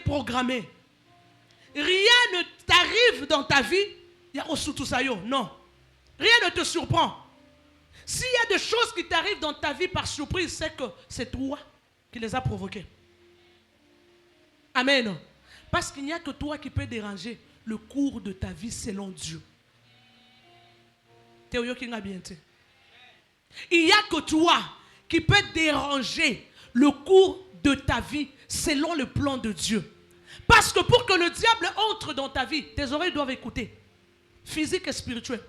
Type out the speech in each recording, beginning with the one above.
programmé. Rien ne t'arrive dans ta vie. Il y a aussi tout ça, non. Rien ne te surprend. S'il y a des choses qui t'arrivent dans ta vie par surprise, c'est que c'est toi qui les as provoquées. Amen. Parce qu'il n'y a que toi qui peux déranger le cours de ta vie selon Dieu. Il n'y a que toi qui peux déranger le cours de ta vie selon le plan de Dieu. Parce que pour que le diable entre dans ta vie, tes oreilles doivent écouter. Physique et spirituel.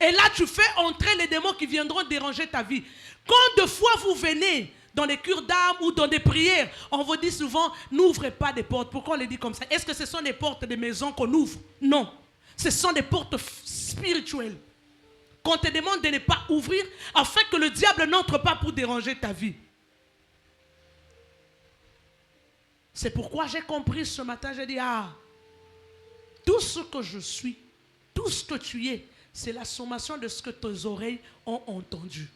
Et là, tu fais entrer les démons qui viendront déranger ta vie. Quand de fois vous venez dans des cures d'âme ou dans des prières, on vous dit souvent, n'ouvrez pas des portes. Pourquoi on les dit comme ça? Est-ce que ce sont des portes des maisons qu'on ouvre? Non. Ce sont des portes spirituelles. Qu'on te demande de ne pas ouvrir afin que le diable n'entre pas pour déranger ta vie. C'est pourquoi j'ai compris ce matin, j'ai dit, tout ce que je suis, tout ce que tu es, c'est la sommation de ce que tes oreilles ont entendu.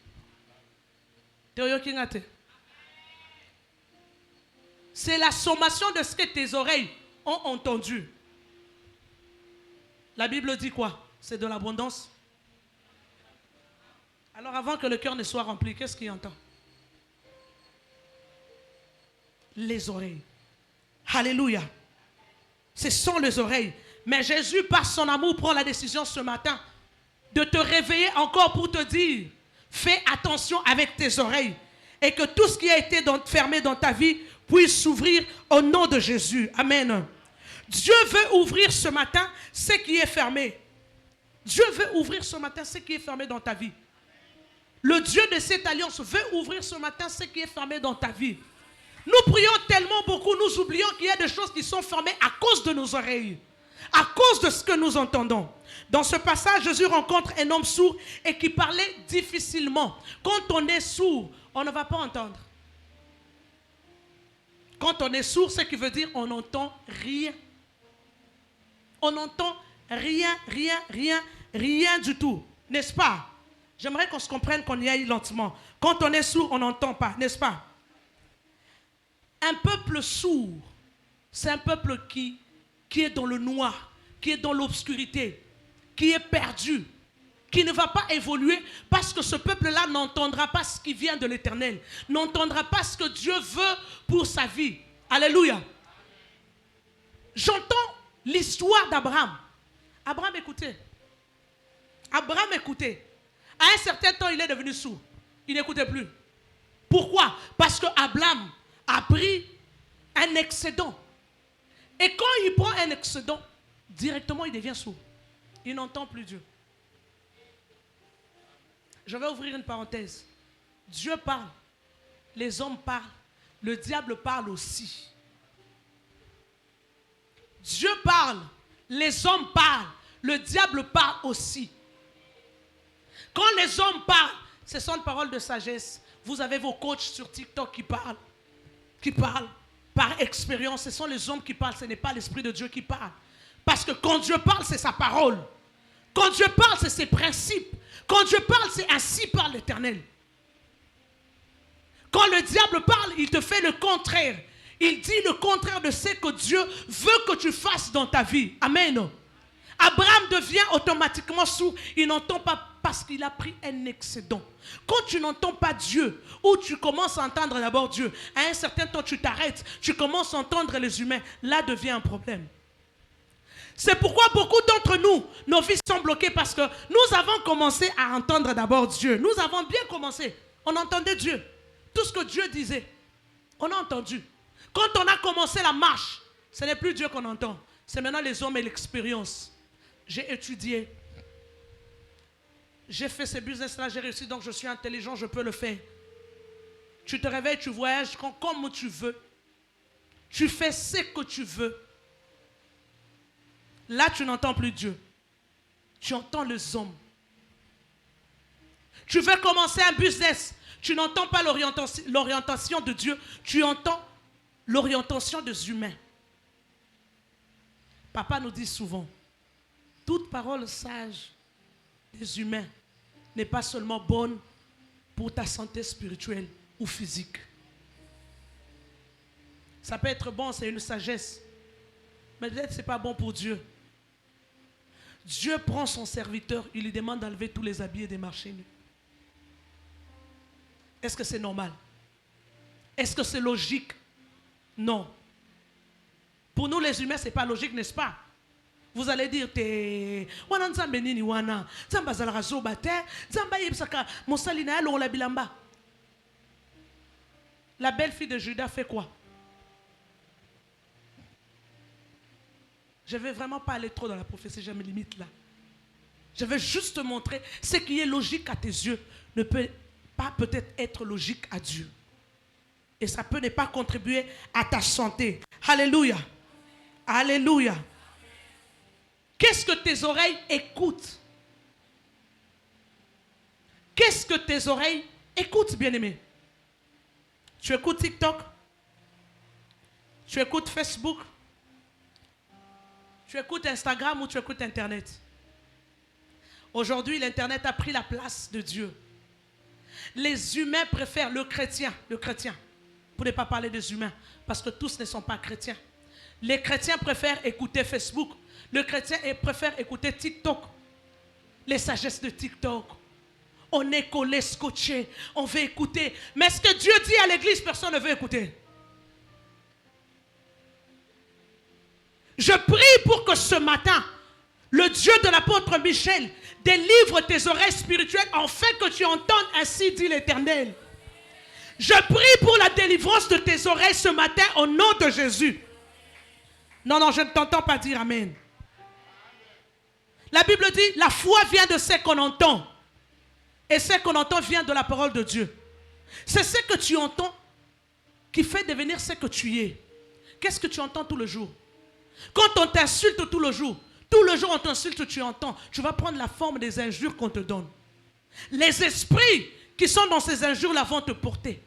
C'est la sommation de ce que tes oreilles ont entendu. La Bible dit quoi? C'est de l'abondance. Alors avant que le cœur ne soit rempli, qu'est-ce qu'il entend? Les oreilles. Alléluia. Ce sont les oreilles. Mais Jésus, par son amour, prend la décision ce matin de te réveiller encore pour te dire, fais attention avec tes oreilles et que tout ce qui a été fermé dans ta vie puisse s'ouvrir au nom de Jésus. Amen. Dieu veut ouvrir ce matin ce qui est fermé. Dieu veut ouvrir ce matin ce qui est fermé dans ta vie. Le Dieu de cette alliance veut ouvrir ce matin ce qui est fermé dans ta vie. Nous prions tellement beaucoup, nous oublions qu'il y a des choses qui sont fermées à cause de nos oreilles, à cause de ce que nous entendons. Dans ce passage, Jésus rencontre un homme sourd et qui parlait difficilement. Quand on est sourd, on ne va pas entendre. Quand on est sourd, ce qui veut dire on n'entend rien. On n'entend rien, rien, rien, rien du tout. N'est-ce pas? J'aimerais qu'on se comprenne, qu'on y aille lentement. Quand on est sourd, on n'entend pas, n'est-ce pas? Un peuple sourd, c'est un peuple qui est dans le noir, qui est dans l'obscurité, qui est perdu, qui ne va pas évoluer parce que ce peuple-là n'entendra pas ce qui vient de l'Éternel, n'entendra pas ce que Dieu veut pour sa vie. Alléluia. J'entends l'histoire d'Abraham. Abraham, écoutez. Abraham, écoutez. À un certain temps, il est devenu sourd. Il n'écoutait plus. Pourquoi? Parce que Abraham a pris un excédent. Et quand il prend un excédent, directement il devient sourd. Il n'entend plus Dieu. Je vais ouvrir une parenthèse. Dieu parle, les hommes parlent, le diable parle aussi. Dieu parle, les hommes parlent, le diable parle aussi. Quand les hommes parlent, ce sont des paroles de sagesse. Vous avez vos coachs sur TikTok qui parlent par expérience. Ce sont les hommes qui parlent, ce n'est pas l'Esprit de Dieu qui parle. Parce que quand Dieu parle, c'est sa parole. Quand Dieu parle, c'est ses principes. Quand Dieu parle, c'est ainsi par l'Éternel. Quand le diable parle, il te fait le contraire. Il dit le contraire de ce que Dieu veut que tu fasses dans ta vie. Amen. Abraham devient automatiquement sourd. Il n'entend pas parce qu'il a pris un excédent. Quand tu n'entends pas Dieu, ou tu commences à entendre d'abord Dieu, à un certain temps tu t'arrêtes, tu commences à entendre les humains, là devient un problème. C'est pourquoi beaucoup d'entre nous, nos vies sont bloquées parce que nous avons commencé à entendre d'abord Dieu. Nous avons bien commencé. On entendait Dieu. Tout ce que Dieu disait, on a entendu. Quand on a commencé la marche, ce n'est plus Dieu qu'on entend. C'est maintenant les hommes et l'expérience. J'ai étudié. J'ai fait ce business-là, j'ai réussi, donc je suis intelligent, je peux le faire. Tu te réveilles, tu voyages comme tu veux. Tu fais ce que tu veux. Là, tu n'entends plus Dieu. Tu entends les hommes. Tu veux commencer un business. Tu n'entends pas l'orientation de Dieu. Tu entends l'orientation des humains. Papa nous dit souvent, toute parole sage des humains n'est pas seulement bonne pour ta santé spirituelle ou physique. Ça peut être bon, c'est une sagesse. Mais peut-être que ce n'est pas bon pour Dieu. Dieu prend son serviteur, il lui demande d'enlever tous les habits et de marcher nus. Est-ce que c'est normal? Est-ce que c'est logique? Non. Pour nous les humains, ce n'est pas logique, n'est-ce pas? Vous allez dire, la belle-fille de Judas fait quoi? Je ne vais vraiment pas aller trop dans la prophétie, je me limite là. Je vais juste te montrer ce qui est logique à tes yeux ne peut pas peut-être être logique à Dieu. Et ça peut ne pas contribuer à ta santé. Alléluia. Alléluia. Qu'est-ce que tes oreilles écoutent? Qu'est-ce que tes oreilles écoutent, bien-aimé? Tu écoutes TikTok? Tu écoutes Facebook? Tu écoutes Instagram ou tu écoutes Internet? Aujourd'hui, l'Internet a pris la place de Dieu. Les humains préfèrent le chrétien, pour ne pas parler des humains, parce que tous ne sont pas chrétiens. Les chrétiens préfèrent écouter Facebook. Le chrétien préfère écouter TikTok. Les sagesses de TikTok. On est collé, scotché, on veut écouter. Mais ce que Dieu dit à l'église, personne ne veut écouter. Je prie pour que ce matin, le Dieu de l'apôtre Michel délivre tes oreilles spirituelles afin que tu entendes ainsi dit l'Éternel. Je prie pour la délivrance de tes oreilles ce matin au nom de Jésus. Non, je ne t'entends pas dire Amen. La Bible dit, la foi vient de ce qu'on entend. Et ce qu'on entend vient de la parole de Dieu. C'est ce que tu entends qui fait devenir ce que tu es. Qu'est-ce que tu entends tout le jour? Quand on t'insulte tout le jour on t'insulte, tu entends. Tu vas prendre la forme des injures qu'on te donne. Les esprits qui sont dans ces injures-là vont te porter.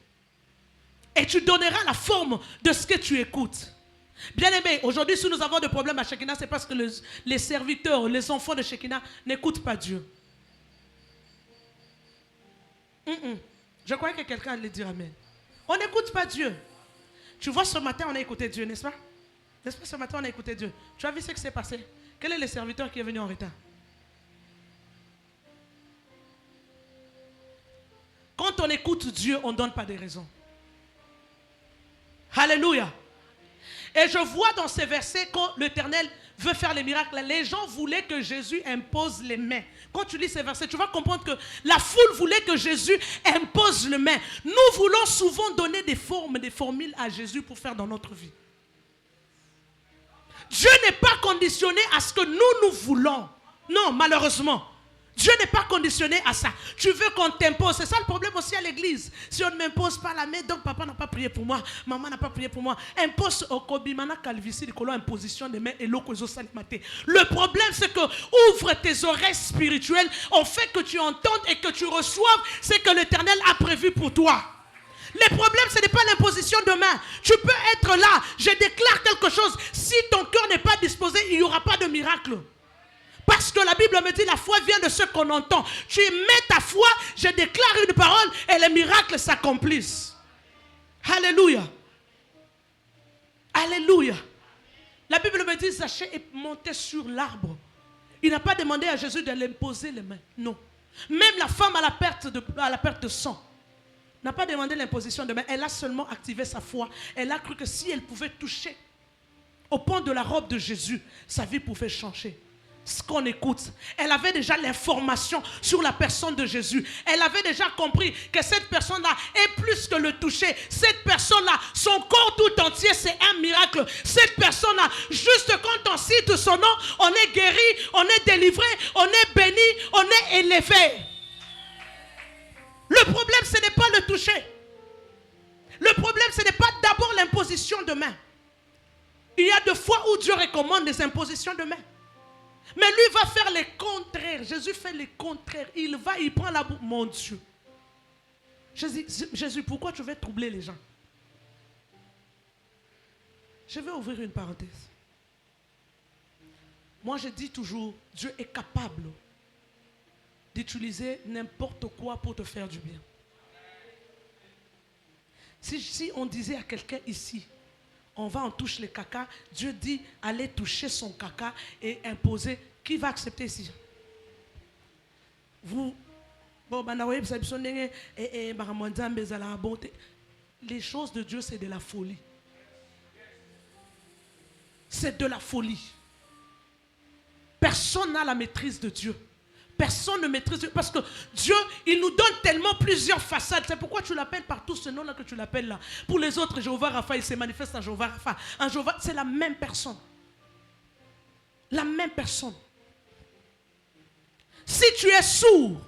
Et tu donneras la forme de ce que tu écoutes. Bien-aimés, aujourd'hui, si nous avons des problèmes à Shekinah, c'est parce que les serviteurs, les enfants de Shekinah n'écoutent pas Dieu. Je croyais que quelqu'un allait dire Amen. On n'écoute pas Dieu. Tu vois, ce matin, on a écouté Dieu, n'est-ce pas? N'est-ce pas, ce matin, on a écouté Dieu. Tu as vu ce qui s'est passé? Quel est le serviteur qui est venu en retard? Quand on écoute Dieu, on ne donne pas de raison. Alléluia. Et je vois dans ces versets, quand l'Éternel veut faire les miracles, les gens voulaient que Jésus impose les mains. Quand tu lis ces versets, tu vas comprendre que la foule voulait que Jésus impose les mains. Nous voulons souvent donner des formes, des formules à Jésus pour faire dans notre vie. Dieu n'est pas conditionné à ce que nous voulons. Non, malheureusement. Dieu n'est pas conditionné à ça. Tu veux qu'on t'impose. C'est ça le problème aussi à l'église. Si on ne m'impose pas la main, donc papa n'a pas prié pour moi, maman n'a pas prié pour moi. Impose au kobimana calvici de colon imposition des mains et l'eau que salimate. Le problème c'est que ouvre tes oreilles spirituelles au fait que tu entendes et que tu reçoives ce que l'Éternel a prévu pour toi. Le problème, ce n'est pas l'imposition de main. Tu peux être là, je déclare quelque chose. Si ton cœur n'est pas disposé, il n'y aura pas de miracle. Parce que la Bible me dit, la foi vient de ce qu'on entend. Tu mets ta foi, je déclare une parole et les miracles s'accomplissent. Alléluia. Alléluia. La Bible me dit, Zachée est monté sur l'arbre. Il n'a pas demandé à Jésus de l'imposer les mains. Non. Même la femme à la perte de sang n'a pas demandé l'imposition de main. Elle a seulement activé sa foi. Elle a cru que si elle pouvait toucher au pan de la robe de Jésus, sa vie pouvait changer. Ce qu'on écoute, elle avait déjà l'information sur la personne de Jésus. Elle avait déjà compris que cette personne-là est plus que le toucher. Cette personne-là, son corps tout entier, c'est un miracle. Cette personne-là, juste quand on cite son nom, on est guéri, on est délivré, on est béni, on est élevé. Le problème, ce n'est pas le toucher. Le problème, ce n'est pas d'abord l'imposition de main. Il y a des fois où Dieu recommande des impositions de main. Mais lui va faire le contraire. Jésus fait le contraire. Il prend la bouche. Mon Dieu. Jésus, pourquoi tu veux troubler les gens? Je vais ouvrir une parenthèse. Moi, je dis toujours, Dieu est capable d'utiliser n'importe quoi pour te faire du bien. Si on disait à quelqu'un ici, on va, on touche le caca. Dieu dit, allez toucher son caca et imposer. Qui va accepter ici? Vous, les choses de Dieu, c'est de la folie. C'est de la folie. Personne n'a la maîtrise de Dieu. Personne ne maîtrise Dieu. Parce que Dieu, il nous donne tellement plusieurs façades. C'est pourquoi tu l'appelles par tout ce nom-là que tu l'appelles là. Pour les autres, Jéhovah Rapha, il se manifeste en Jéhovah Rapha. En Jéhovah, c'est la même personne. La même personne. Si tu es sourd,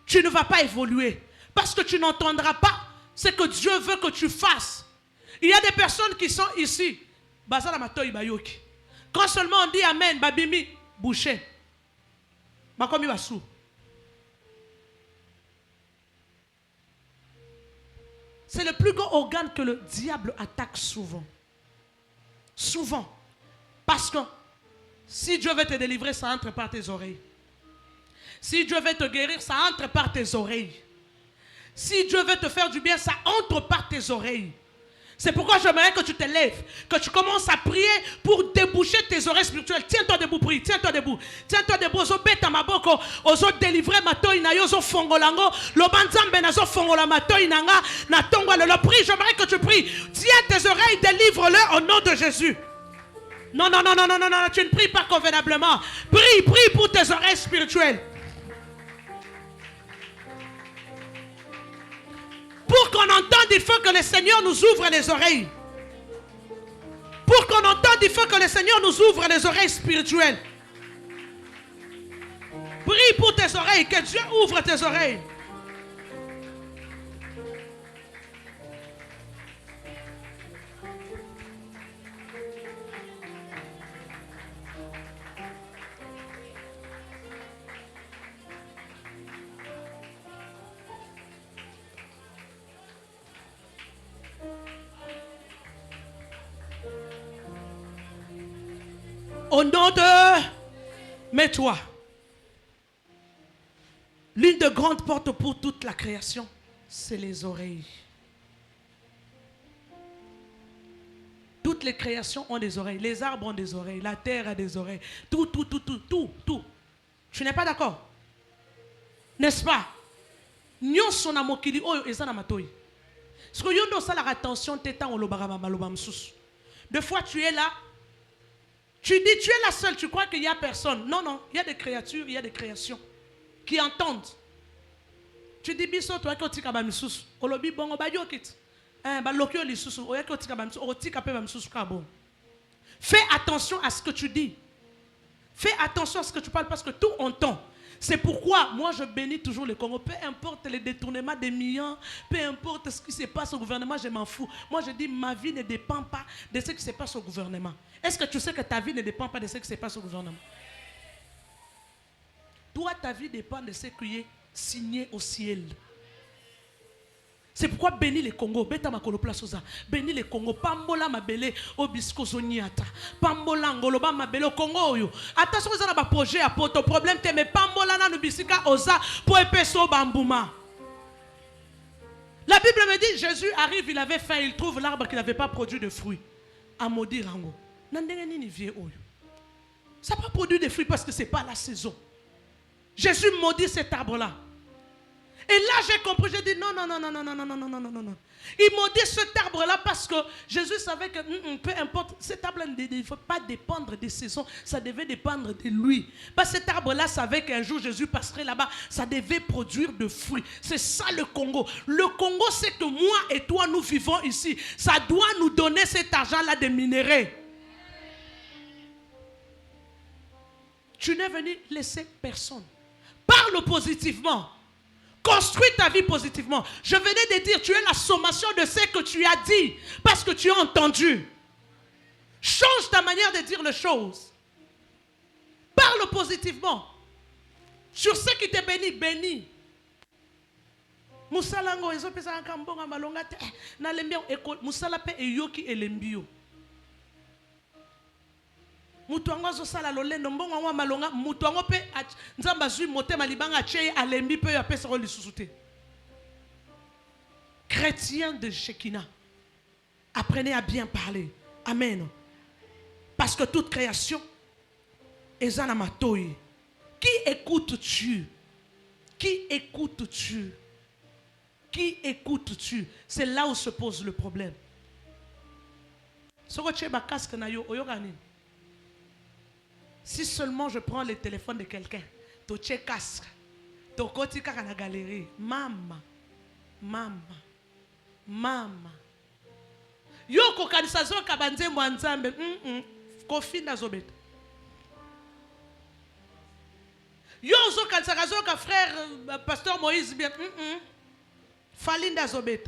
tu ne vas pas évoluer. Parce que tu n'entendras pas ce que Dieu veut que tu fasses. Il y a des personnes qui sont ici. Quand seulement on dit Amen, Babimi, boucher. C'est le plus grand organe que le diable attaque souvent. Souvent. Parce que si Dieu veut te délivrer, ça entre par tes oreilles. Si Dieu veut te guérir, ça entre par tes oreilles. Si Dieu veut te faire du bien, ça entre par tes oreilles. C'est pourquoi j'aimerais que tu te lèves, que tu commences à prier pour déboucher tes oreilles spirituelles. Tiens-toi debout, prie. Tiens-toi debout. Tiens-toi debout. Ozo beta maboko, ozo délivrer matoi na yozo fongolango, lobanzambe nazo fongola matoi nanga, na tongwa le prie. J'aimerais que tu pries. Tiens tes oreilles, délivre-le au nom de Jésus. Non, non, non, non, non, non, non, tu ne pries pas convenablement. Prie, prie pour tes oreilles spirituelles. Pour qu'on entende, il faut que le Seigneur nous ouvre les oreilles. Pour qu'on entende, il faut que le Seigneur nous ouvre les oreilles spirituelles. Prie pour tes oreilles, que Dieu ouvre tes oreilles. Au nom de... Mets-toi. L'une des grandes portes pour toute la création, c'est les oreilles. Toutes les créations ont des oreilles. Les arbres ont des oreilles. La terre a des oreilles. Tout. Tu n'es pas d'accord? N'est-ce pas? Des fois, tu es là. Tu dis, tu es la seule, tu crois qu'il n'y a personne. Non, non, il y a des créatures, il y a des créations qui entendent. Tu dis, biso, toi, qui otika ba misusu. Olobi bongo ba yokit. Ba lokyo li susu. Oya ki otika ba misusu. Otika pe ba misusu ka bon. Fais attention à ce que tu dis. Fais attention à ce que tu parles parce que tout entend. C'est pourquoi moi je bénis toujours le Congo. Peu importe les détournements des millions, peu importe ce qui se passe au gouvernement, je m'en fous. Moi je dis ma vie ne dépend pas de ce qui se passe au gouvernement. Est-ce que tu sais que ta vie ne dépend pas de ce qui se passe au gouvernement? Toi, ta vie dépend de ce qui est signé au ciel. C'est pourquoi bénis le Congo. Beta makolo plasoza. Bénis le Congo. Pambola mabele obisco zoniata. Pambola ngoloba mabele au Congo yo. Attention vous avez un projet à poto problème te mais pambola na nubisika oza pour epeso bambuma. La Bible me dit Jésus arrive, il avait faim, il trouve l'arbre qui n'avait pas produit de fruits. À maudire rango. Nandenge nini vie oyo. Ça n'a pas produit de fruits parce que c'est pas la saison. Jésus maudit cet arbre là. Et là, j'ai compris, j'ai dit non. Il maudit cet arbre-là parce que Jésus savait que peu importe, cet arbre-là ne devait pas dépendre des saisons, ça devait dépendre de lui. Parce que cet arbre-là savait qu'un jour Jésus passerait là-bas, ça devait produire de fruits. C'est ça le Congo. Le Congo, c'est que moi et toi, nous vivons ici. Ça doit nous donner cet argent-là de minéraux. Tu n'es venu laisser personne. Parle positivement. Construis ta vie positivement. Je venais de dire, tu es la sommation de ce que tu as dit, parce que tu as entendu. Change ta manière de dire les choses. Parle positivement. Sur ce qui te bénit, bénis. Musalango, ezo pesa nkambonga malonga te. Na lembia école, musala pe eyoki elembio. Mutuango zo sala lolendo mbongo wa malonga mutuango pe nzamba zui motema libanga cheye alembi pe ya pesa li susute. Chrétiens de Shekinah, apprenez à bien parler. Amen. Parce que toute création est en amatoï. Qui écoutes-tu? Qui écoutes-tu? Qui écoutes-tu? C'est là où se pose le problème. Si seulement je prends le téléphone de quelqu'un, tu as casque, tu as la galerie. Maman, maman, maman. Yo kokanisa zo kabanze mwanzambe, kofi na zobet. Yo zo kanisa zo ka frère pasteur Moïse bien, falinda zobet.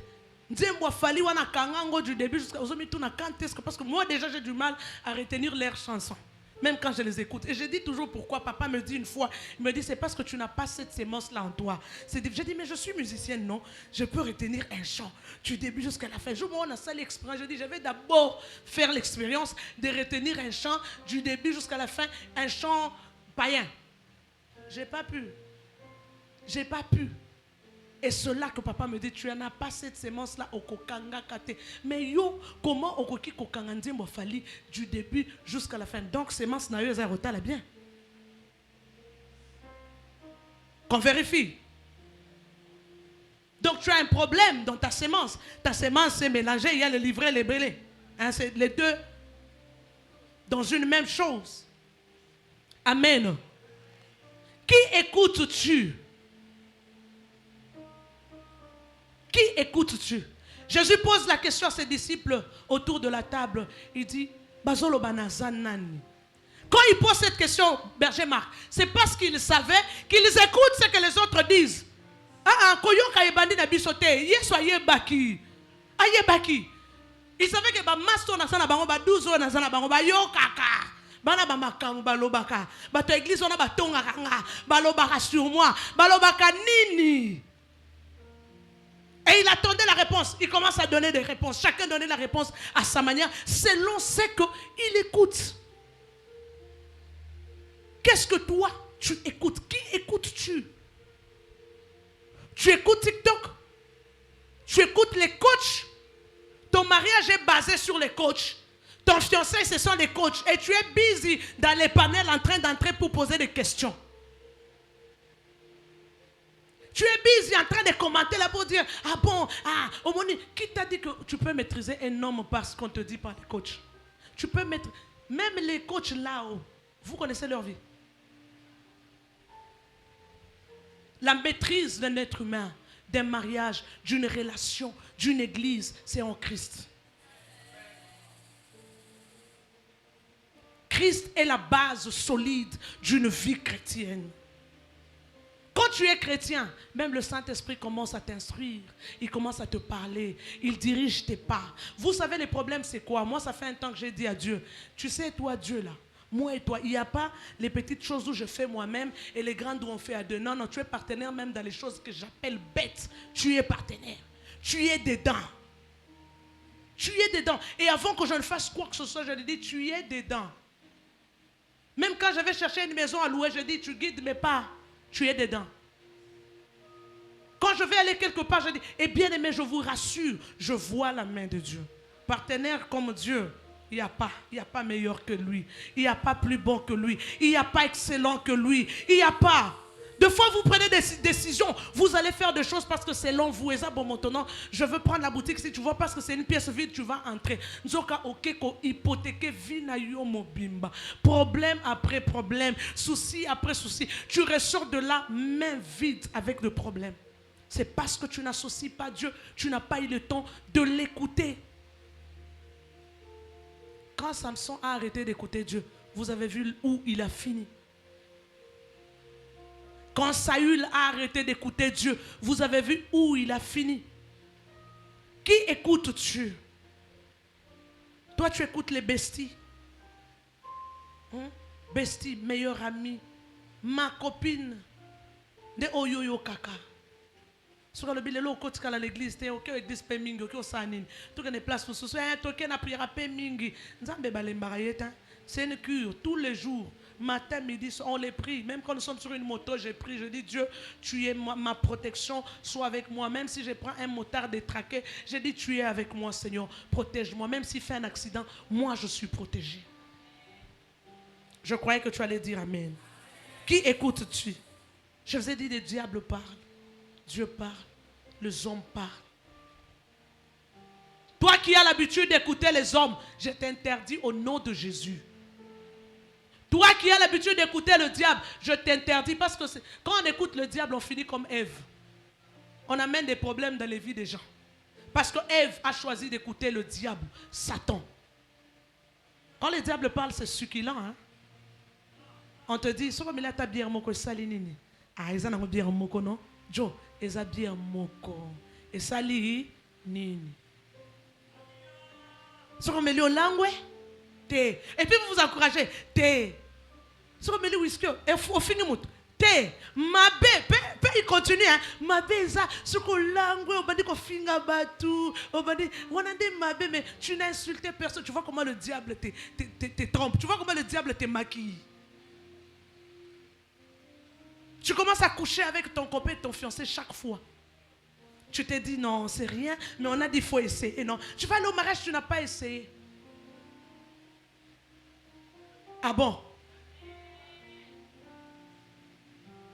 Nzembo fali wana kangango du début jusqu'à ozomi tout na quand parce que moi déjà j'ai du mal à retenir leurs chansons. Même quand je les écoute. Et je dis toujours pourquoi. Papa me dit une fois, il me dit c'est parce que tu n'as pas cette sémence-là en toi. J'ai dit mais je suis musicienne, non? Je peux retenir un chant du début jusqu'à la fin. Je me rends à ça l'expérience. Je dis je vais d'abord faire l'expérience de retenir un chant du début jusqu'à la fin. Un chant païen. J'ai pas pu. J'ai pas pu. Et c'est là que papa me dit, tu n'as pas cette sémence-là au kokanga kate. Mais yo, comment au koki kokanga nzembo fali du début jusqu'à la fin. Donc sémence na yo zarota la bien. Qu'on vérifie. Donc tu as un problème dans ta sémence. Ta sémence est mélangée, il y a le livret et le brûlé. Hein, c'est les deux dans une même chose. Amen. Qui écoutes-tu? Qui écoutes-tu? Jésus pose la question à ses disciples autour de la table. Il dit, Bazolo banazanani. Quand il pose cette question, berger Marc, c'est parce qu'il savait qu'ils écoutent ce que les autres disent. Koyoka ebandi na bisote, yesoye baki. Aye baki. Il savait que ba masto na sana bango ba 12 ans na sana bango ba yokaka. Bana ba makamu balobaka. Ba to église ona ba tonga kanga, balobaka sur moi, balobaka nini. Et il attendait la réponse. Il commence à donner des réponses. Chacun donnait la réponse à sa manière, selon ce qu'il écoute. Qu'est-ce que toi, tu écoutes? Qui écoutes-tu? Tu écoutes TikTok? Tu écoutes les coachs? Ton mariage est basé sur les coachs. Ton fiancé, ce sont les coachs. Et tu es busy dans les panels en train d'entrer pour poser des questions. Tu es busy en train de commenter là pour dire, ah bon, qui t'a dit que tu peux maîtriser un homme parce qu'on te dit par les coachs? Tu peux mettre, même les coachs là-haut, vous connaissez leur vie. La maîtrise d'un être humain, d'un mariage, d'une relation, d'une église, c'est en Christ. Christ est la base solide d'une vie chrétienne. Quand tu es chrétien, même le Saint-Esprit commence à t'instruire. Il commence à te parler. Il dirige tes pas. Vous savez, les problèmes, c'est quoi? Moi, ça fait un temps que j'ai dit à Dieu, tu sais, toi, Dieu, là, moi et toi, il n'y a pas les petites choses où je fais moi-même et les grandes où on fait à deux. Non, non, tu es partenaire même dans les choses que j'appelle bêtes. Tu es partenaire. Tu es dedans. Tu es dedans. Et avant que je ne fasse quoi que ce soit, je lui dis, tu es dedans. Même quand j'avais cherché une maison à louer, je dis, tu guides mes pas. Tu es dedans. Quand je vais aller quelque part, je dis, eh bien aimé, je vous rassure, je vois la main de Dieu. Partenaire comme Dieu, il n'y a pas meilleur que lui. Il n'y a pas plus bon que lui. Il n'y a pas excellent que lui. Il n'y a pas. Des fois, vous prenez des décisions. Vous allez faire des choses parce que c'est long. Vous, et ça, bon, maintenant, je veux prendre la boutique. Si tu vois, parce que c'est une pièce vide, tu vas entrer. Problème après problème. Souci après souci. Tu ressors de là, main vide avec le problème. C'est parce que tu n'associes pas Dieu. Tu n'as pas eu le temps de l'écouter. Quand Samson a arrêté d'écouter Dieu, vous avez vu où il a fini. Quand Saül a arrêté d'écouter Dieu, vous avez vu où il a fini. Qui écoutes-tu? Toi, tu écoutes les besties. Bestie, meilleure amie, ma copine, de oyoyo kaka. Sur le bilelo côté à l'église, tu es ok avec des mingi, ok au sanine. Tu as place pour ce tu as na prière mingi. Nzambe balembarayeta. C'est une cure tous les jours. Matin, midi, on les prie. Même quand nous sommes sur une moto, j'ai prié. Je dis, Dieu, tu es ma protection, sois avec moi. Même si je prends un motard détraqué, j'ai dit, tu es avec moi, Seigneur. Protège-moi. Même s'il fait un accident, moi, je suis protégé. Je croyais que tu allais dire Amen. Qui écoutes-tu? Je vous ai dit, les diables parlent. Dieu parle. Les hommes parlent. Toi qui as l'habitude d'écouter les hommes, je t'interdis au nom de Jésus. Toi qui as l'habitude d'écouter le diable, je t'interdis parce que quand on écoute le diable, on finit comme Ève. On amène des problèmes dans les vies des gens. Parce que Ève a choisi d'écouter le diable, Satan. Quand le diable parle, c'est succulent. Hein? On te dit, si on ta bière moko salinini. Ah, ils ont bière moko non? Joe, ils ont bière moko. Et sali nini. Si on met le langue, thé. Et puis vous vous encouragez, thé. Si on met le whisky, et au fini mout, thé. Ma bé, il continue, hein. Ma bé, ça, ce qu'on langue, on va dire qu'on finga batou, on va dire, on a dit ma bé, mais tu n'as insulté personne. Tu vois comment le diable te trompe. Tu vois comment le diable te maquille. Tu commences à coucher avec ton copain et ton fiancé chaque fois. Tu te dis non, c'est rien, mais on a dit qu'il faut essayer. Et non, tu vas aller au mariage, tu n'as pas essayé. Ah bon?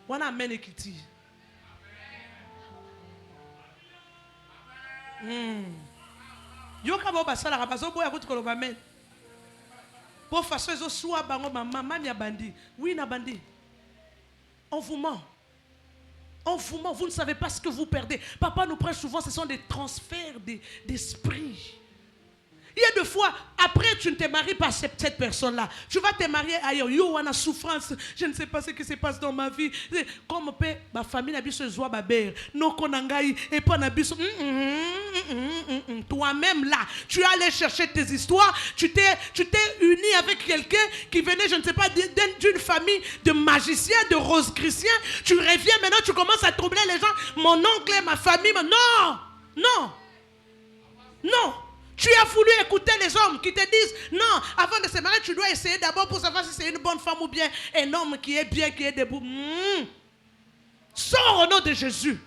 On a amené Kitty. Yo kabo basala rabazo boya kuti koloba men. Pour faire ça soit bango maman ya bandi. Oui na bandi. On vous ment. On vous ment, vous ne savez pas ce que vous perdez. Papa nous prêche souvent, ce sont des transferts d'esprit. Il y a des fois, après tu ne te maries pas cette personne-là. Tu vas te marier ailleurs. Yo, on a souffrance. Je ne sais pas ce qui se passe dans ma vie. Comme ma famille n'a pas se joie babère. Non konangai et pas n'a pas. Toi-même là, tu es allé chercher tes histoires. Tu t'es uni avec quelqu'un qui venait, je ne sais pas, d'une famille de magiciens, de rosicruciens. Tu reviens maintenant, tu commences à troubler les gens. Mon oncle et ma famille. Non, non, non. Tu as voulu écouter les hommes qui te disent non, avant de se marier, tu dois essayer d'abord pour savoir si c'est une bonne femme ou bien un homme qui est bien, qui est debout. Sors au nom de Jésus.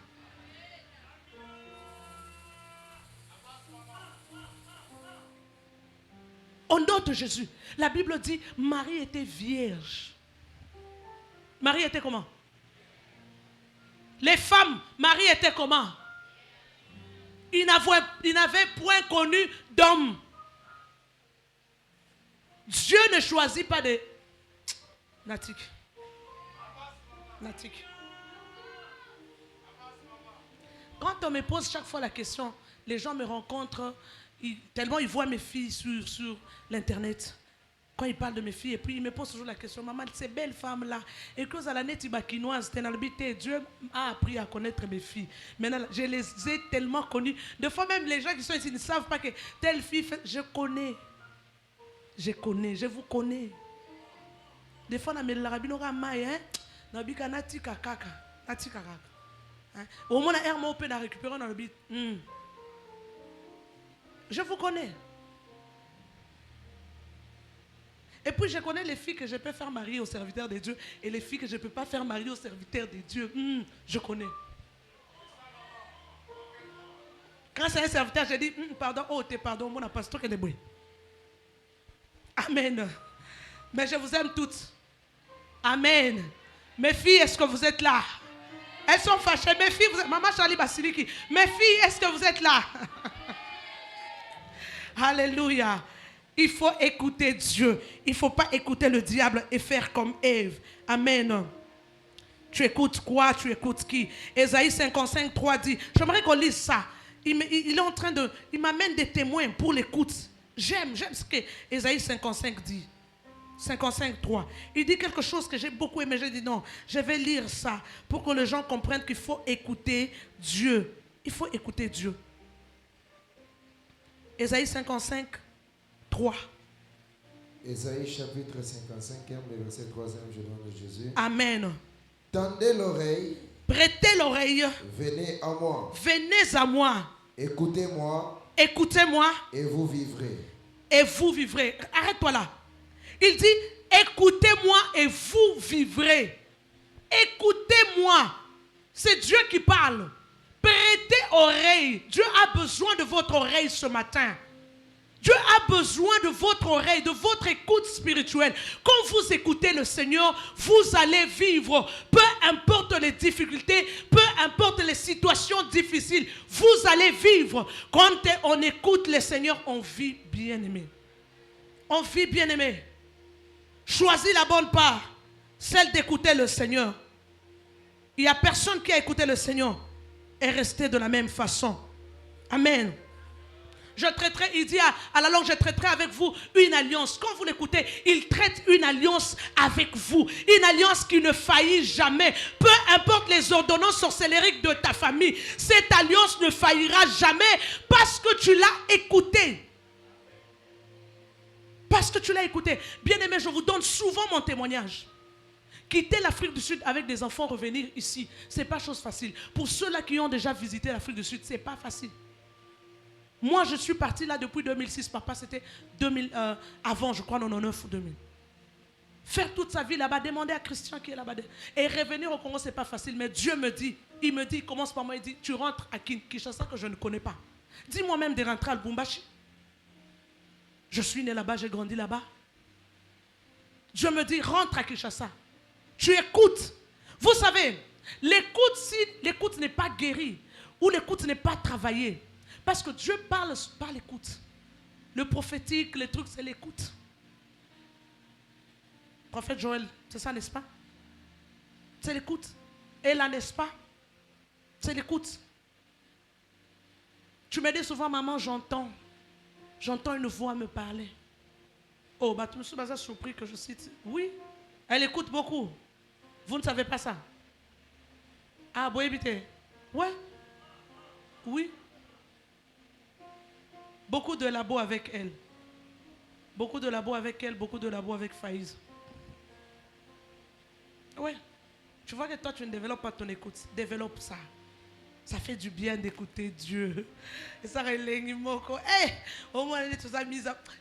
Au nom de Jésus. La Bible dit Marie était vierge. Marie était comment? Les femmes, Marie était comment? Il n'avait point connu d'homme. Dieu ne choisit pas de... Natik. Quand on me pose chaque fois la question, les gens me rencontrent, tellement ils voient mes filles sur l'internet. Quand ils parlent de mes filles, et puis ils me posent toujours la question, maman, ces belles femmes-là, et que à la nette bakinoise, Dieu a appris à connaître mes filles. Maintenant, je les ai tellement connues. Des fois même, les gens qui sont ici ne savent pas que telle fille fait... Je connais, je vous connais. Des fois, on a mis la rabine au maï, hein, on a nati kakaka. Au moins, on a récupéré dans le bit. Je vous connais. Et puis je connais les filles que je peux faire marier aux serviteurs de Dieu et les filles que je ne peux pas faire marier aux serviteurs de Dieu. Je connais. Quand c'est un serviteur, je dis pardon, pardon, mon pasteur qui est bon. Amen. Mais je vous aime toutes. Amen. Mes filles, est-ce que vous êtes là? Elles sont fâchées. Mes filles, Maman Charlie Basiliki. Mes filles, est-ce que vous êtes là? Alléluia. Il faut écouter Dieu. Il ne faut pas écouter le diable et faire comme Ève. Amen. Tu écoutes quoi? Tu écoutes qui? Ésaïe 55, 3 dit. J'aimerais qu'on lise ça. Il est en train de... Il m'amène des témoins pour l'écoute. J'aime ce que Ésaïe 55 dit. 55, 3. Il dit quelque chose que j'ai beaucoup aimé. J'ai dit non, je vais lire ça pour que les gens comprennent qu'il faut écouter Dieu. Il faut écouter Dieu. Ésaïe 55, 3. Ésaïe chapitre 55, le verset 3e, je donne à Jésus. Amen. Tendez l'oreille. Prêtez l'oreille. Venez à moi. Venez à moi. Écoutez-moi. Écoutez-moi. Et vous vivrez. Et vous vivrez. Arrête-toi là. Il dit, Écoutez-moi et vous vivrez. Écoutez-moi. C'est Dieu qui parle. Prêtez oreille. Dieu a besoin de votre oreille ce matin. Dieu a besoin de votre oreille, de votre écoute spirituelle. Quand vous écoutez le Seigneur, vous allez vivre. Peu importe les difficultés, peu importe les situations difficiles, vous allez vivre. Quand on écoute le Seigneur, on vit bien aimé. On vit bien aimé. Choisis la bonne part, celle d'écouter le Seigneur. Il n'y a personne qui a écouté le Seigneur et resté de la même façon. Amen. Je traiterai, il dit à la langue, je traiterai avec vous une alliance. Quand vous l'écoutez, il traite une alliance avec vous. Une alliance qui ne faillit jamais. Peu importe les ordonnances sorcellériques de ta famille, cette alliance ne faillira jamais parce que tu l'as écouté. Parce que tu l'as écouté. Bien-aimé, je vous donne souvent mon témoignage. Quitter l'Afrique du Sud avec des enfants, revenir ici, ce n'est pas chose facile. Pour ceux-là qui ont déjà visité l'Afrique du Sud, ce n'est pas facile. Moi, je suis parti là depuis 2006. Papa, c'était avant, je crois, 99 ou 2000. Faire toute sa vie là-bas, demander à Christian qui est là-bas. Et revenir au Congo, ce n'est pas facile. Mais Dieu me dit, il commence par moi, il dit, tu rentres à Kinshasa que je ne connais pas. Dis-moi même de rentrer à Lubumbashi. Je suis né là-bas, j'ai grandi là-bas. Dieu me dit, rentre à Kinshasa. Tu écoutes. Vous savez, l'écoute, si l'écoute n'est pas guérie, ou l'écoute n'est pas travaillée, parce que Dieu parle par l'écoute. Le prophétique, les trucs, c'est l'écoute. Prophète Joël, c'est ça, n'est-ce pas? C'est l'écoute. Et là, n'est-ce pas? C'est l'écoute. Tu me dis souvent, maman, j'entends une voix me parler. Oh, bah, tu me suis surpris que je cite. Oui, elle écoute beaucoup. Vous ne savez pas ça? Ah, bon, évitez. Ouais. Oui. Beaucoup de labos avec elle. Beaucoup de labos avec elle, beaucoup de labos avec Faïz. Ouais. Tu vois que toi, tu ne développes pas ton écoute. Développe ça. Ça fait du bien d'écouter Dieu. Et ça, au moins,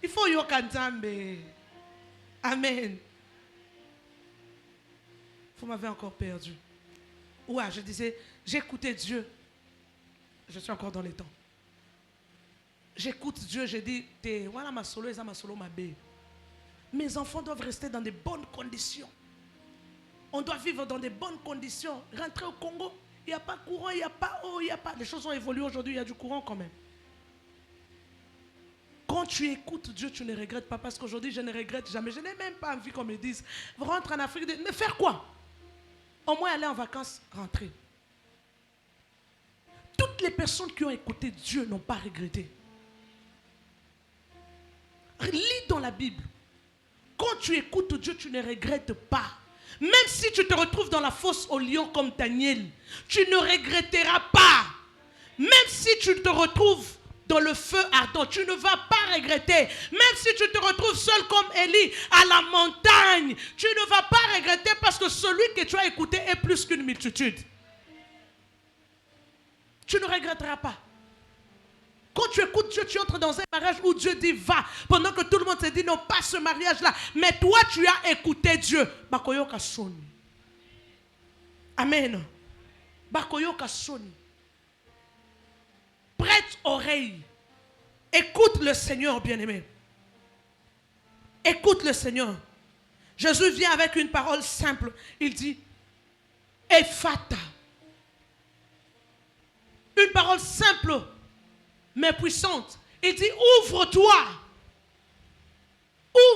il faut y aller. Amen. Vous m'avez encore perdu. Ouais, je disais, j'écoutais Dieu. Je suis encore dans les temps. J'écoute Dieu, je dis, voilà ma solo, et ma solo, ma bé. Mes enfants doivent rester dans de bonnes conditions. On doit vivre dans de bonnes conditions. Rentrer au Congo, il n'y a pas de courant, il n'y a pas eau, il n'y a pas. Les choses ont évolué aujourd'hui, il y a du courant quand même. Quand tu écoutes Dieu, tu ne regrettes pas, parce qu'aujourd'hui, je ne regrette jamais. Je n'ai même pas envie qu'on me dise, rentre en Afrique, mais faire quoi? Au moins aller en vacances, rentrer. Toutes les personnes qui ont écouté Dieu n'ont pas regretté. Lis dans la Bible. Quand tu écoutes Dieu, tu ne regrettes pas. Même si tu te retrouves dans la fosse au lion comme Daniel, tu ne regretteras pas. Même si tu te retrouves dans le feu ardent, tu ne vas pas regretter. Même si tu te retrouves seul comme Élie à la montagne, tu ne vas pas regretter parce que celui que tu as écouté est plus qu'une multitude. Tu ne regretteras pas. Quand tu écoutes Dieu, tu entres dans un mariage où Dieu dit va. Pendant que tout le monde se dit non, pas ce mariage-là. Mais toi, tu as écouté Dieu. Bakoyoka soni. Amen. Bakoyoka soni. Prête oreille. Écoute le Seigneur, bien-aimé. Écoute le Seigneur. Jésus vient avec une parole simple. Il dit Ephata. Une parole simple mais puissante. Il dit ouvre-toi.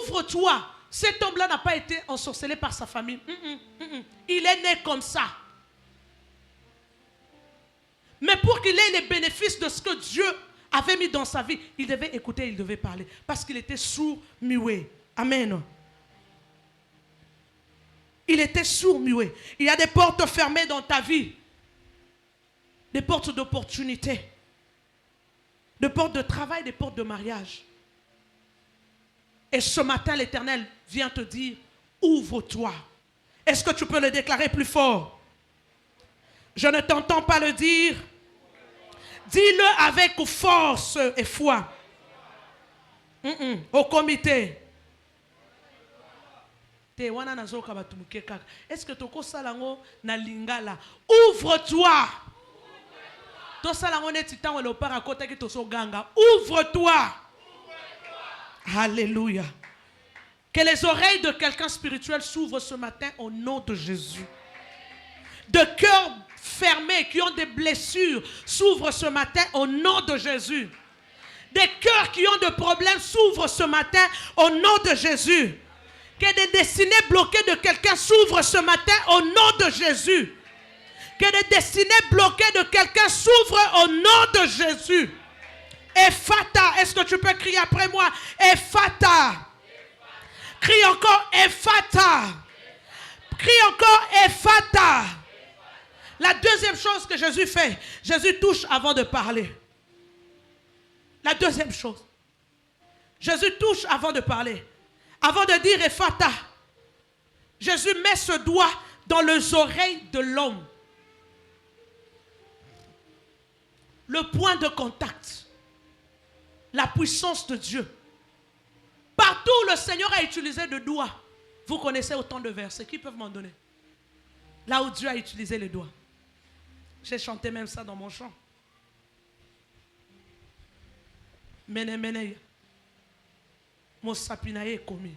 Ouvre-toi. Cet homme-là n'a pas été ensorcelé par sa famille. Il est né comme ça. Mais pour qu'il ait les bénéfices de ce que Dieu avait mis dans sa vie, il devait écouter, il devait parler. Parce qu'il était sourd-muet. Amen. Il était sourd-muet. Il y a des portes fermées dans ta vie. Des portes d'opportunité. Des portes de travail, des portes de mariage. Et ce matin, l'Éternel vient te dire, ouvre-toi. Est-ce que tu peux le déclarer plus fort? Je ne t'entends pas le dire. Dis-le avec force et foi. Au comité. Te wana nazoka batumuke kaka. Est-ce que toko salango na lingala? Ouvre-toi. To salango neti tango le opara kota ki toso ganga. Ouvre-toi. Alléluia. Que les oreilles de quelqu'un spirituel s'ouvrent ce matin au nom de Jésus. De cœurs fermés qui ont des blessures s'ouvrent ce matin au nom de Jésus. Des cœurs qui ont des problèmes s'ouvrent ce matin au nom de Jésus. Que des destinées bloquées de quelqu'un s'ouvrent ce matin au nom de Jésus. Que des destinées bloquées de quelqu'un s'ouvrent au nom de Jésus. Ephata, est-ce que tu peux crier après moi? Ephata. Crie encore Ephata. Crie encore Ephata. La deuxième chose que Jésus fait, Jésus touche avant de parler. La deuxième chose, Jésus touche avant de parler. Avant de dire Ephata, Jésus met ce doigt dans les oreilles de l'homme. Le point de contact. La puissance de Dieu. Partout le Seigneur a utilisé le doigt. Vous connaissez autant de versets. Qui peuvent m'en donner? Là où Dieu a utilisé le doigt. J'ai chanté même ça dans mon chant. Mene mene. Mon sapinaye est commis.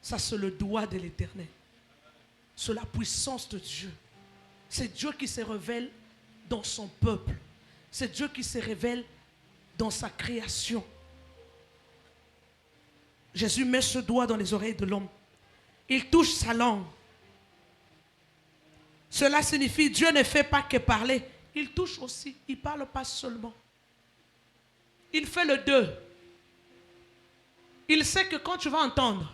Ça c'est le doigt de l'Éternel. C'est la puissance de Dieu. C'est Dieu qui se révèle dans son peuple. C'est Dieu qui se révèle dans sa création. Jésus met ce doigt dans les oreilles de l'homme. Il touche sa langue. Cela signifie Dieu ne fait pas que parler. Il touche aussi. Il ne parle pas seulement. Il fait le deux. Il sait que quand tu vas entendre,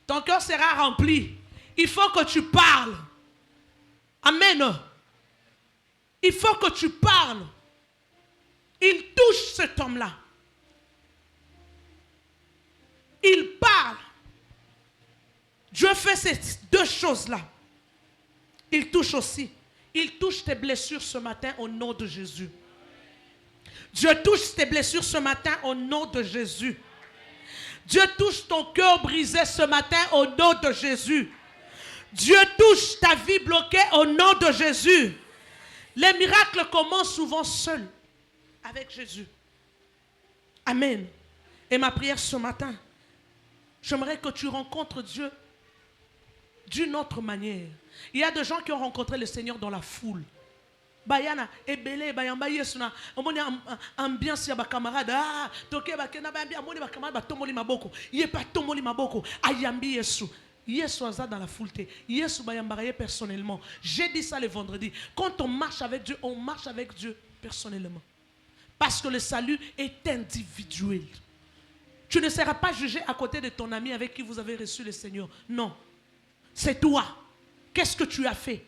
ton cœur sera rempli. Il faut que tu parles. Amen. Il faut que tu parles. Il touche cet homme-là. Il parle. Dieu fait ces deux choses-là. Il touche aussi. Il touche tes blessures ce matin au nom de Jésus. Dieu touche tes blessures ce matin au nom de Jésus. Dieu touche ton cœur brisé ce matin au nom de Jésus. Dieu touche ta vie bloquée au nom de Jésus. Les miracles commencent souvent seuls avec Jésus. Amen. Et ma prière ce matin, j'aimerais que tu rencontres Dieu d'une autre manière. Il y a des gens qui ont rencontré le Seigneur dans la foule. Bayana ebele bayamba yesuna omoni ambiance ya ba camarade toke ba kena ba amoni ba camarade ba tomoli maboko ye pa tomoli maboko ayambi Yesu Yesu aza dans la foule te Yesu bayamba ye personnellement. J'ai dit ça le vendredi. Quand on marche avec Dieu, on marche avec Dieu personnellement. Parce que le salut est individuel. Tu ne seras pas jugé à côté de ton ami avec qui vous avez reçu le Seigneur. Non. C'est toi. Qu'est-ce que tu as fait?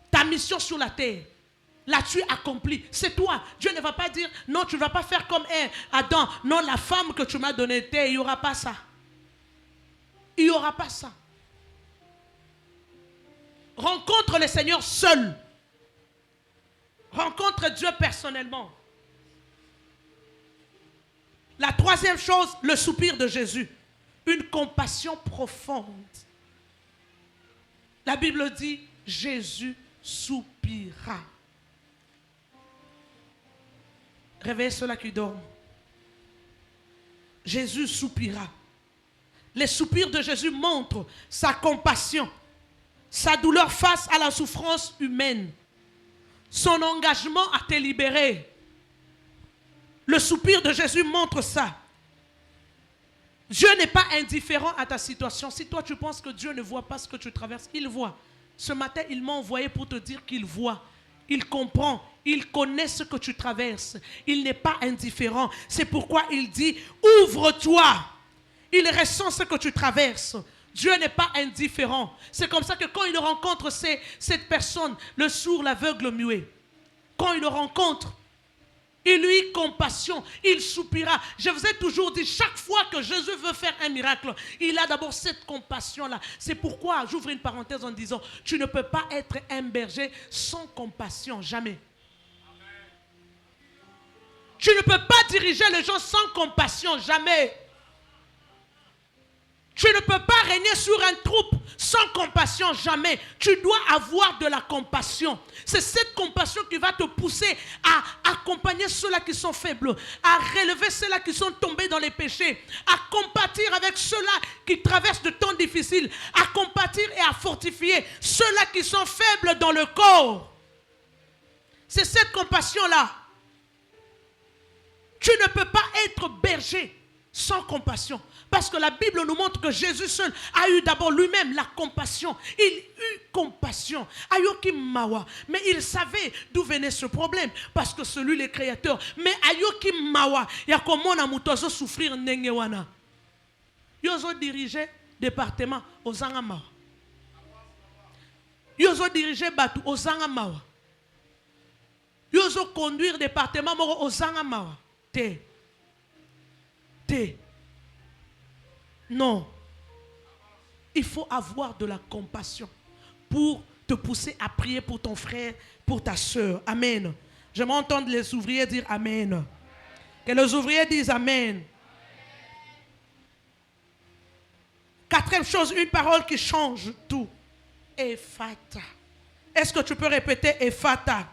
Ta mission sur la terre. L'as-tu accompli? C'est toi. Dieu ne va pas dire, non, tu ne vas pas faire comme Adam. Non, la femme que tu m'as donnée, il n'y aura pas ça. Il n'y aura pas ça. Rencontre le Seigneur seul. Rencontre Dieu personnellement. La troisième chose, le soupir de Jésus. Une compassion profonde. La Bible dit, Jésus soupira. Réveillez ceux-là qui dorment. Jésus soupira. Les soupirs de Jésus montrent sa compassion, sa douleur face à la souffrance humaine, son engagement à te libérer. Le soupir de Jésus montre ça. Dieu n'est pas indifférent à ta situation. Si toi tu penses que Dieu ne voit pas ce que tu traverses, il voit. Ce matin, il m'a envoyé pour te dire qu'il voit. Il comprend. Il connaît ce que tu traverses. Il n'est pas indifférent. C'est pourquoi il dit, ouvre-toi. Il ressent ce que tu traverses. Dieu n'est pas indifférent. C'est comme ça que quand il rencontre cette personne, le sourd, l'aveugle, le muet, quand il le rencontre, il lui eut compassion, il soupira. Je vous ai toujours dit, chaque fois que Jésus veut faire un miracle, il a d'abord cette compassion-là. C'est pourquoi, j'ouvre une parenthèse en disant, tu ne peux pas être un berger sans compassion, jamais. Tu ne peux pas diriger les gens sans compassion, jamais. Tu ne peux pas régner sur un troupe sans compassion, jamais. Tu dois avoir de la compassion. C'est cette compassion qui va te pousser à accompagner ceux-là qui sont faibles, à relever ceux-là qui sont tombés dans les péchés, à compatir avec ceux-là qui traversent de temps difficiles, à compatir et à fortifier ceux-là qui sont faibles dans le corps. C'est cette compassion-là. Tu ne peux pas être berger sans compassion. Parce que la Bible nous montre que Jésus seul a eu d'abord lui-même la compassion. Il eut compassion. Ayoki mawa. Mais il savait d'où venait ce problème. Parce que c'est lui le créateur. Mais ayoki mawa. Il y a comment on a souffrir nengewana. Yozo diriger département aux Angamawa. Yozo diriger Batu aux Angamawa. Yozo conduire département aux Angamawa. Te. Non. Il faut avoir de la compassion pour te pousser à prier pour ton frère, pour ta soeur. Amen. J'aimerais entendre les ouvriers dire Amen. Que les ouvriers disent Amen. Quatrième chose, une parole qui change tout. Ephata. Est-ce que tu peux répéter Ephata?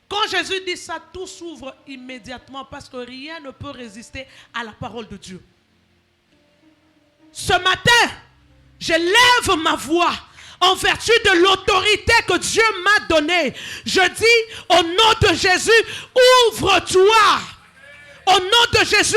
Quand Jésus dit ça, tout s'ouvre immédiatement parce que rien ne peut résister à la parole de Dieu. Ce matin, je lève ma voix en vertu de l'autorité que Dieu m'a donnée. Je dis au nom de Jésus, ouvre-toi. Au nom de Jésus,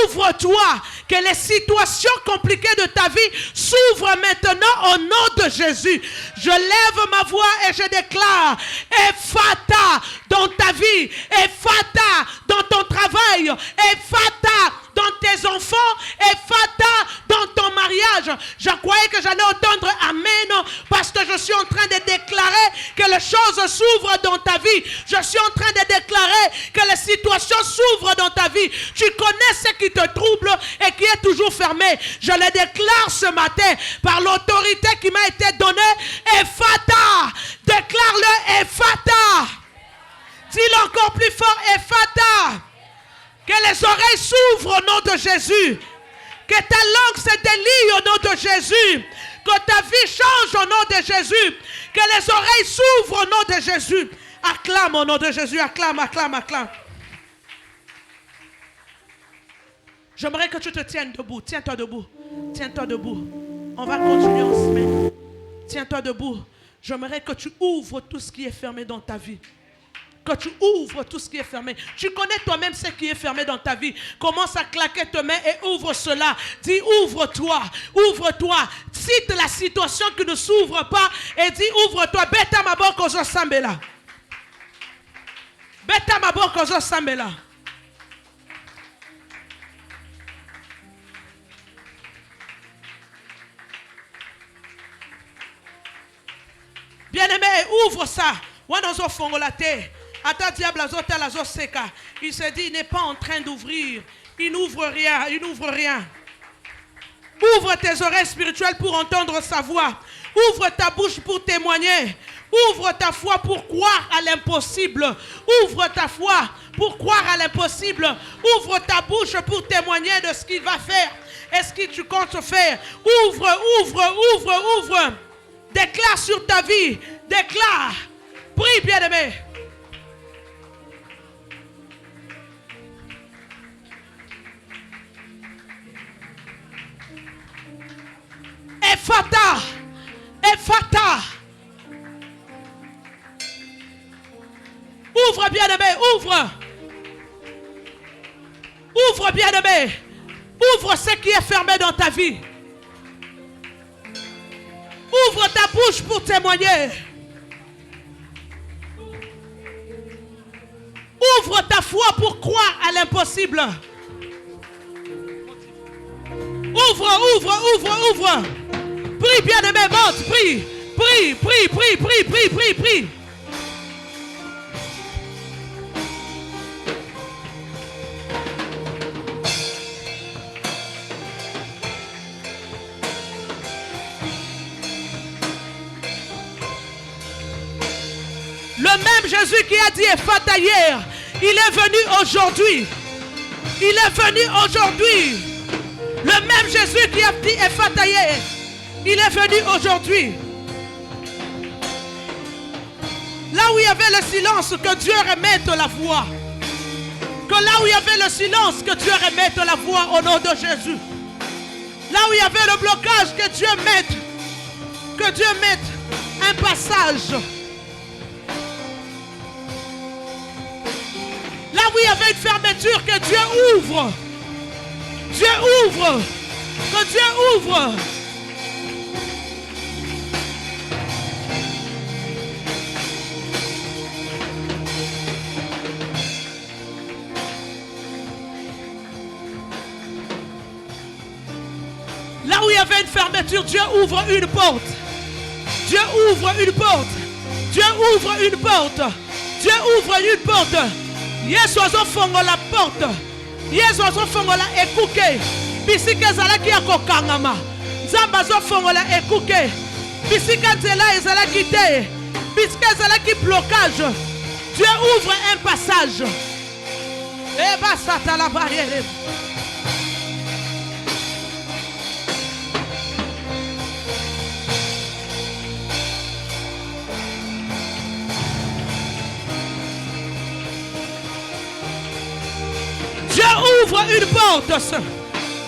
ouvre-toi. Que les situations compliquées de ta vie s'ouvrent maintenant au nom de Jésus. Je lève ma voix et je déclare Ephata dans ta vie, Ephata dans ton travail, Ephata dans tes enfants, Ephata dans ton mariage. Je croyais que j'allais entendre Amen parce que je suis en train de déclarer que les choses s'ouvrent dans ta vie. Je suis en train de déclarer que les situations s'ouvrent dans ta vie. Tu connais ce qui te trouble et qui est toujours fermé. Je le déclare ce matin par l'autorité qui m'a été donnée. Ephata. Déclare-le Ephata. Dis-le encore plus fort Ephata. Que les oreilles s'ouvrent au nom de Jésus. Que ta langue se délie au nom de Jésus. Que ta vie change au nom de Jésus. Que les oreilles s'ouvrent au nom de Jésus. Acclame au nom de Jésus. Acclame, acclame, acclame. J'aimerais que tu te tiennes debout. Tiens-toi debout. Tiens-toi debout. On va continuer en semaine. Tiens-toi debout. J'aimerais que tu ouvres tout ce qui est fermé dans ta vie. Que tu ouvres tout ce qui est fermé. Tu connais toi-même ce qui est fermé dans ta vie. Commence à claquer tes mains et ouvre cela. Dis ouvre-toi. Ouvre-toi. Cite la situation qui ne s'ouvre pas et dis ouvre-toi. Beta maboko zo sambela. Beta maboko zo sambela. Bien-aimé, ouvre ça. Wanozo fongolate. Ata diable azota lazo seka. Il se dit, il n'est pas en train d'ouvrir. Il n'ouvre rien. Il n'ouvre rien. Ouvre tes oreilles spirituelles pour entendre sa voix. Ouvre ta bouche pour témoigner. Ouvre ta foi pour croire à l'impossible. Ouvre ta foi pour croire à l'impossible. Ouvre ta bouche pour témoigner de ce qu'il va faire. Et ce que tu comptes faire. Ouvre, ouvre, ouvre, ouvre. Déclare sur ta vie. Déclare. Prie, bien-aimé. Ephata. Ephata. Ouvre, bien-aimé. Ouvre. Ouvre, bien-aimé. Ouvre ce qui est fermé dans ta vie. Ouvre ta bouche pour témoigner. Ouvre ta foi pour croire à l'impossible. Ouvre, ouvre, ouvre, ouvre. Prie, bien-aimé, monte, prie. Prie, prie, prie, prie, prie, prie, prie. Le même Jésus qui a dit Ephata hier, il est venu aujourd'hui. Il est venu aujourd'hui. Le même Jésus qui a dit Ephata hier, il est venu aujourd'hui. Là où il y avait le silence, que Dieu remette la voix. Que là où il y avait le silence, que Dieu remette la voix au nom de Jésus. Là où il y avait le blocage, que Dieu mette un passage. Là où il y avait une fermeture, que Dieu ouvre. Dieu ouvre. Que Dieu ouvre. Là où il y avait une fermeture, Dieu ouvre une porte. Dieu ouvre une porte. Dieu ouvre une porte. Dieu ouvre une porte. Yesu azofongola la porte. Yesu azofongola ekuke. Bisika zalaki akokangama. Nzamba azofongola ekuke. Bisika nzela ezalaki te. Bisika zalaki blocage. Dieu ouvre un passage. Eba satala barrière. Dieu ouvre une porte.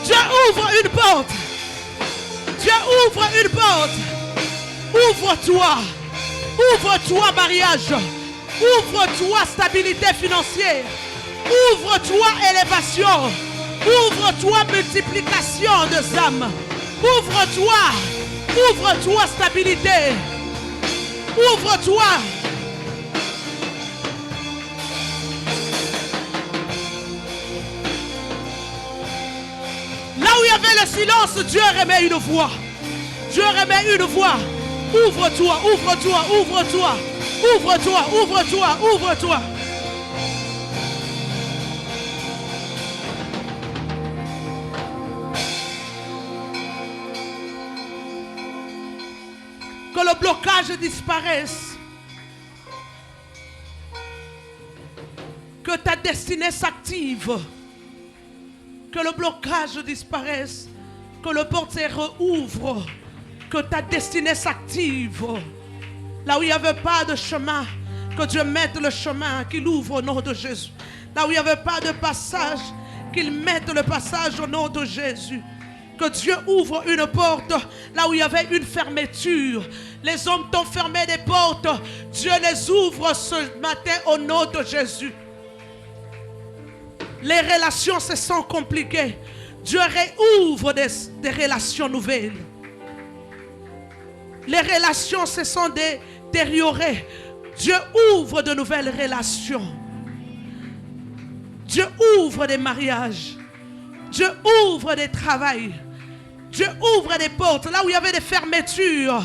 Dieu ouvre une porte. Dieu ouvre une porte. Ouvre-toi. Ouvre-toi mariage. Ouvre-toi stabilité financière. Ouvre-toi élévation. Ouvre-toi multiplication de âmes. Ouvre-toi. Ouvre-toi stabilité. Ouvre-toi. Là où il y avait le silence, Dieu remet une voix. Dieu remet une voix. Ouvre-toi, ouvre-toi, ouvre-toi. Ouvre-toi, ouvre-toi, ouvre-toi. Que le blocage disparaisse. Que ta destinée s'active. Que le blocage disparaisse. Que le portail rouvre. Que ta destinée s'active. Là où il n'y avait pas de chemin, que Dieu mette le chemin, qu'il ouvre au nom de Jésus. Là où il n'y avait pas de passage, qu'il mette le passage au nom de Jésus. Que Dieu ouvre une porte là où il y avait une fermeture. Les hommes t'ont fermé des portes. Dieu les ouvre ce matin au nom de Jésus. Les relations se sont compliquées. Dieu réouvre des relations nouvelles. Les relations se sont détériorées. Dieu ouvre de nouvelles relations. Dieu ouvre des mariages. Dieu ouvre des travails. Dieu ouvre des portes. Là où il y avait des fermetures.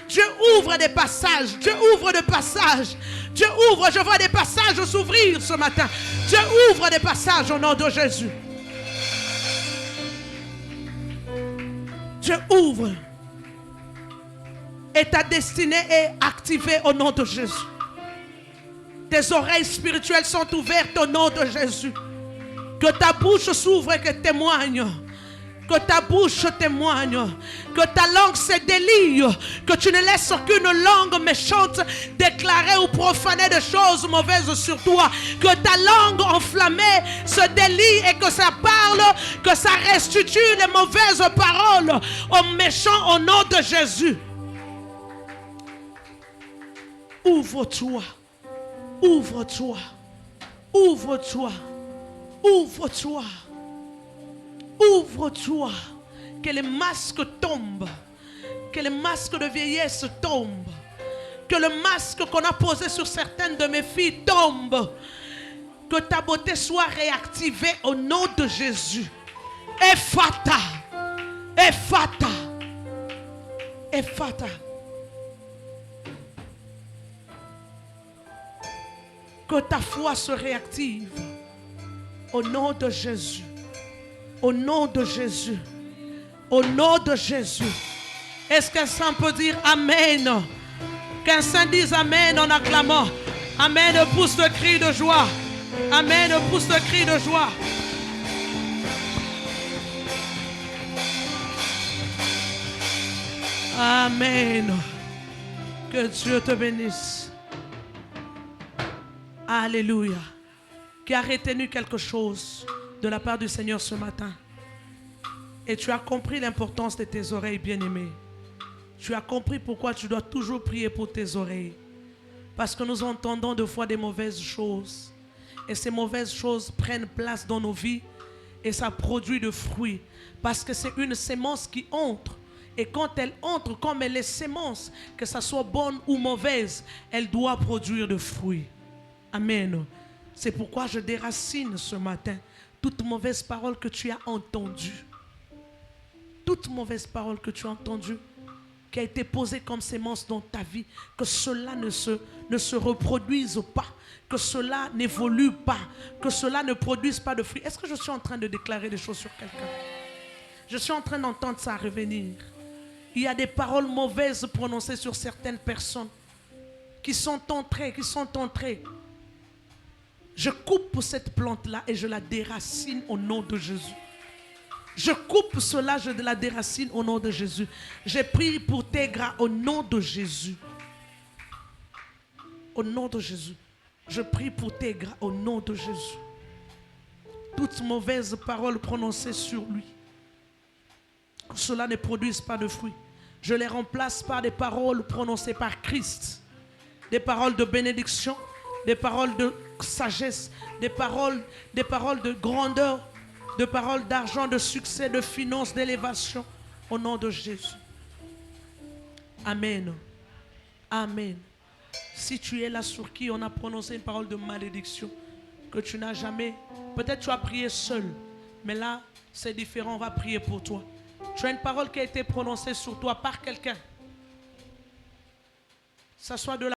Dieu ouvre des passages. Dieu ouvre des passages. Dieu ouvre. Je vois des passages s'ouvrir ce matin. Dieu ouvre des passages au nom de Jésus. Dieu ouvre. Et ta destinée est activée au nom de Jésus. Tes oreilles spirituelles sont ouvertes au nom de Jésus. Que ta bouche s'ouvre et que témoigne. Que ta bouche témoigne. Que ta langue se délie. Que tu ne laisses aucune langue méchante déclarer ou profaner des choses mauvaises sur toi. Que ta langue enflammée se délie et que ça parle, que ça restitue les mauvaises paroles aux méchants au nom de Jésus. Ouvre-toi. Ouvre-toi. Ouvre-toi. Ouvre-toi. Ouvre-toi. Que les masques tombent. Que les masques de vieillesse tombent. Que le masque qu'on a posé sur certaines de mes filles tombe. Que ta beauté soit réactivée au nom de Jésus. Ephata. Ephata. Ephata. Que ta foi se réactive. Au nom de Jésus. Au nom de Jésus. Au nom de Jésus. Est-ce qu'un saint peut dire Amen? Qu'un saint dise Amen en acclamant. Amen, pousse le cri de joie. Amen, pousse le cri de joie. Amen. Que Dieu te bénisse. Alléluia. Qui a retenu quelque chose de la part du Seigneur ce matin. Et tu as compris l'importance de tes oreilles, bien-aimées. Tu as compris pourquoi tu dois toujours prier pour tes oreilles. Parce que nous entendons des fois des mauvaises choses. Et ces mauvaises choses prennent place dans nos vies. Et ça produit de fruits. Parce que c'est une sémence qui entre. Et quand elle entre, comme elle est sémence, que ça soit bonne ou mauvaise, elle doit produire de fruits. Amen. C'est pourquoi je déracine ce matin toute mauvaise parole que tu as entendue. Toute mauvaise parole que tu as entendue, qui a été posée comme sémence dans ta vie, que cela ne se reproduise pas, que cela n'évolue pas, que cela ne produise pas de fruits. Est-ce que je suis en train de déclarer des choses sur quelqu'un? Je suis en train d'entendre ça revenir. Il y a des paroles mauvaises prononcées sur certaines personnes qui sont entrées. Je coupe cette plante-là et je la déracine au nom de Jésus. Je coupe cela, je la déracine au nom de Jésus. Je prie pour tes gras au nom de Jésus. Au nom de Jésus. Je prie pour tes gras au nom de Jésus. Toute mauvaise parole prononcée sur lui, que cela ne produise pas de fruits. Je les remplace par des paroles prononcées par Christ. Des paroles de bénédiction, des paroles de sagesse, des paroles de grandeur, des paroles d'argent, de succès, de finances, d'élévation. Au nom de Jésus. Amen. Amen. Si tu es là sur qui on a prononcé une parole de malédiction, que tu n'as jamais, peut-être tu as prié seul, mais là, c'est différent, on va prier pour toi. Tu as une parole qui a été prononcée sur toi par quelqu'un. Ça soit de la